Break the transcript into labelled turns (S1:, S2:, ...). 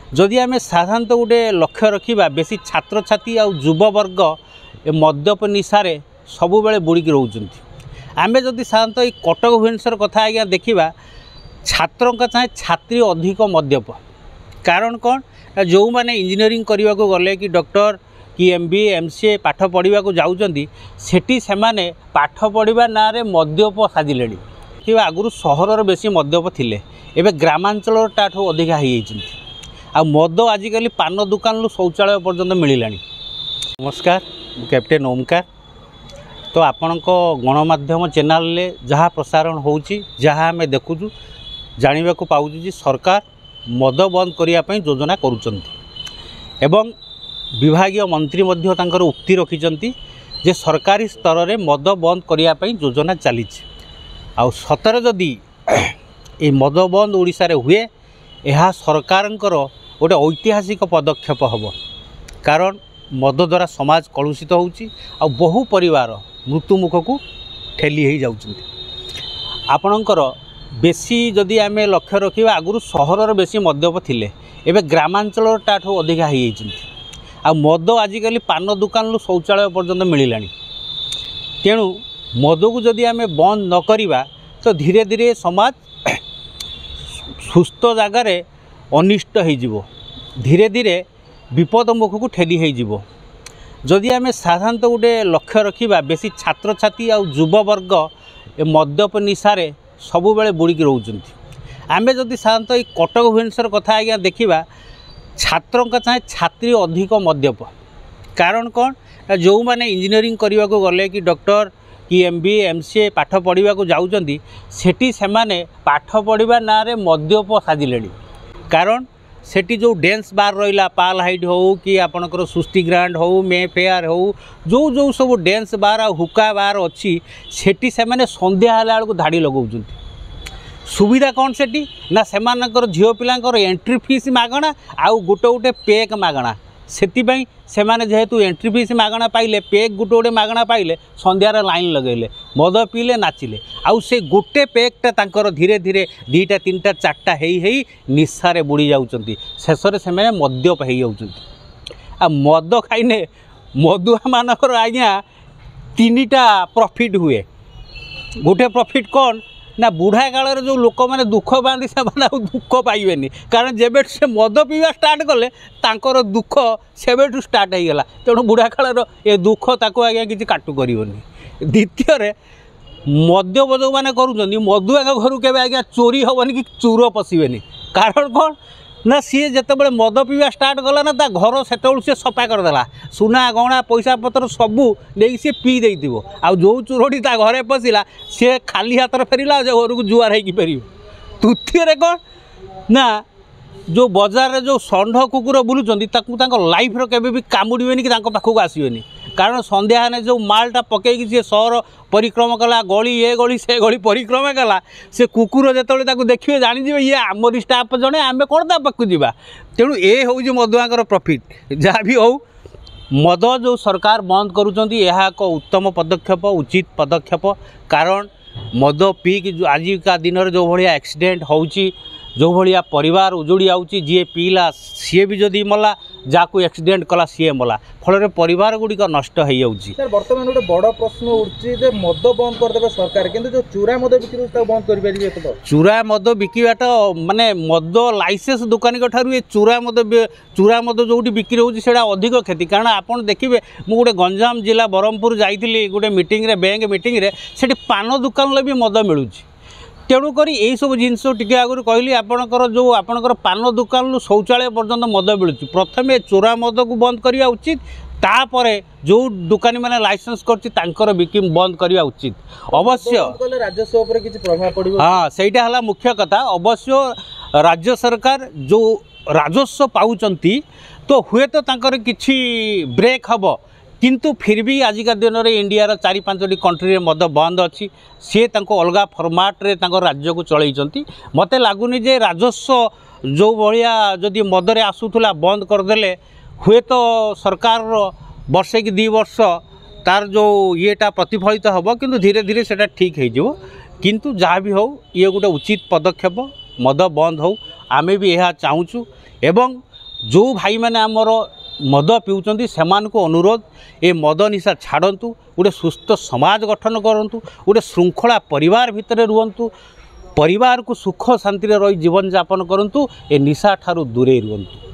S1: जदि आम साधारणतः गोटे लक्ष्य रखा बेसी छात्र छात्री आ युववर्ग ए मद्यप निशारे सबु बेले बुड़िकी रोचंती। आम जदि साधारणतः ये कटक भुवनेश्वर कथा आज्ञा देखा छात्रों का चाहे छात्री अधिक मद्यप कारण कौन जो मैंने इंजीनियरिंग करने को गले कि डॉक्टर कि MBA MCA पाठ पढ़ा जाऊँगी सेठी से माने पाठ पढ़ा ना रे मद्यप साजिले कि आगुरी सहर बेसी मद्यप थिले एबे ग्रामांचल टाठू अधिका हो आ मद आजिकल पान दुकान शौचालय पर्यंत मिलला। नमस्कार कैप्टेन ओमकार। तो आपण गणमाध्यम चैनल ले जहाँ प्रसारण होची जहाँ आम देखुचु जानिबा को पाउछु जे सरकार मद बंद करने योजना करुचंती एवं विभागीय मंत्री मध्य तांकर उक्ति रखिचंती जे सरकारी स्तर रे मद बंद करने योजना चली आ सतरे जदि ये मद बंद ओडिशा रे हुए यह सरकारंकर गोटे ऐतिहासिक पदक्षेप हम कारण मद द्वारा समाज कलुषित होउची आ बहु परिवार मृत्युमुख को ठेली हो जाउछंती। आपणकर बेसी जदि आम लक्ष्य रखा आगुरी सहर बेसी मद्यप थिले एबे ग्रामांचल टाठू अधिका हो आ मद आजिकल पान दुकान शौचालय पर्यंत मिलला। तेणु मद को जदि आम बंद न करिबा तो धीरे धीरे समाज सुस्थ जगार अनिष्ट हो धीरे धीरे विपद मुख को ठेली हो जदि आम साधारणतः गोटे लक्ष्य रखा बेसी छात्र छात्री आ युववर्ग ए मद्यप निशारे सबु बेले बुड़िकी रोचंती। आम जदि साधारणतः ये कटक भुवनेश्वर कथा आज्ञा देखा छात्रों का चाहे छात्री अधिक मद्यप कारण कौन जो मैंने इंजीनियरिंग करने को गले कि डॉक्टर कि MBA MCA पाठ पढ़ा जाऊँगी सेठी से माने पाठ पढ़ा ना रे मद्यप साजिले कारण सेठी जो डेंस बार रहा पाल हाइट हो कि आपणकर सृष्टि ग्रांड हो मे फेयर हो जो जो सब डेंस बार आ हुक्का बार अच्छी सेठी से माने संध्या हला बेलू धाड़ी लगाउछंती। सुविधा कौन सेठी ना सेमानकर झियो पिलांकर एंट्री फीस मागणा आउ गोटे गोटे पेक मागणा सेतिबाई सेमाने जेहेतु एंट्री फीस मागणा पाइले पेक गोटे गोटे मागणा पाइले संध्यार लाइन लगेले मद पीले नाचिले आउ से गोटे पेकटा तांकर धीरे धीरे 2टा 3टा 4टा हेई निशारे बुड़ी जाउचंती शेषरे सेमाने मद्यप हेई जाउचंती। आ मद खाइने मदुआ मानकर आज्ञा 3टा प्रॉफिट हुए। गोटे प्रॉफिट कौन ना बुढ़ा काल जो लोक मैंने दुख पाती से दुख पाइबेनी कारण जब से मद पीवा स्टार्ट कले तांकर दुख सेबेठू स्टार्ट हो गला। तेणु बुढ़ा काल ये दुख ताको आज्ञा किसी काटू करनी। द्वितीय मद्यप जो मैंने करूँ मदुआ घर के आज्ञा चोरी हेनी कि चूर पशिबेनी कारण कौन ना सी जितेबाला मद पीवा स्टार्ट कला ना ता घर से सफा करदेला सुना गहना पैसा पतर सबू नहीं सी पी दे आ जो चोरटी ता घरे पशिला सी खाली हाथ फेरला घर को जुआर हो फेर। तृतीय कौन ना जो बजार रे जो षंढ कुकुर बुलूँ लाइफ केबे भी कामुड़े कि पाखक आसबेनी कारण संध्या हेने जो मालटा पकईकि सी सहर परिक्रमा कला गली ए गली से गली परिक्रमा कला से कुकुर जो देखिए जानीजे ये आमरी स्टाफ जड़े आम कौन ता पाक जा। तेणु ये हूँ मदुआर प्रॉफिट जहाँ भी हो मद जो सरकार बंद करुँच एक उत्तम पदक्षेप उचित पदक्षेप कारण मद पीक आजिका दिन में जो भाया एक्सीडेंट होची जो भाया परिवार उजुड़ी आउची जी पीला सी भी जदि मला जाकू एक्सीडेंट कला सी मला फल परिवार गुड़िक नष्ट हो जाऊँगी।
S2: सर बर्तमान गोटे बड़ प्रश्न उठे मद बंद करदे सरकार किंतु जो चूरा मद बिक्री बंद कर
S1: चूरा मद बिकवाटा माने मद लाइसेंस दुकानी ठारू ये चूरा मद जो बिक्री होती अधिक क्षति कारण आपड़ देखिए मुझे गोटे गंजाम जिला ब्रह्मपुर जाइली गोटे मीटिंग रे बैंक मीटिंग रे सेठी पान दुकान भी मद मिलूँ। तेणुक यही सब जिनस टी आगुरी कहली आपणकर जो आपणकर पान दुकान शौचालय पर्यंत मद मिलूँ प्रथम चोरा मद को बंद करवा उचित तापर जो दुकानी मैंने लाइसेंस कर बिक्री बंद करवा उचित अवश्य
S2: राजस्व पर किसी प्रभाव पड़ो।
S1: हाँ सहीटा है मुख्य कथा अवश्य राज्य सरकार जो राजस्व पाउचंती तो हुए तो तांकर किछि ब्रेक हम किंतु फिर भी आजिका दिन में इंडिया 4-5टी कंट्री मद बंद अच्छी सी अलग फर्माट रे राज्य को चलती मत लगुनि जे राजस्व जो भाया जदि मदरे आसूला बंद करदे हुए तो सरकार वर्षे कि 2 वर्ष तार जो येटा प्रतिफलित हम किंतु धीरे धीरे से ठीक हो किंतु जहाँ भी हो ये गोटे उचित पदक्षेप मद बंद हो आमे भी यह चाहूँ एवं जो भाई मैंने आमर मद पिउचंती सेमानकु अनुरोध ए मद निशा छाड़तु गोटे सुस्थ समाज गठन करंतु गोटे श्रृंखला परिवार भितर रुहंतु परिवार को सुख शांति रही जीवन यापन करंतु ए निशा ठारू दूरे रुहंतु।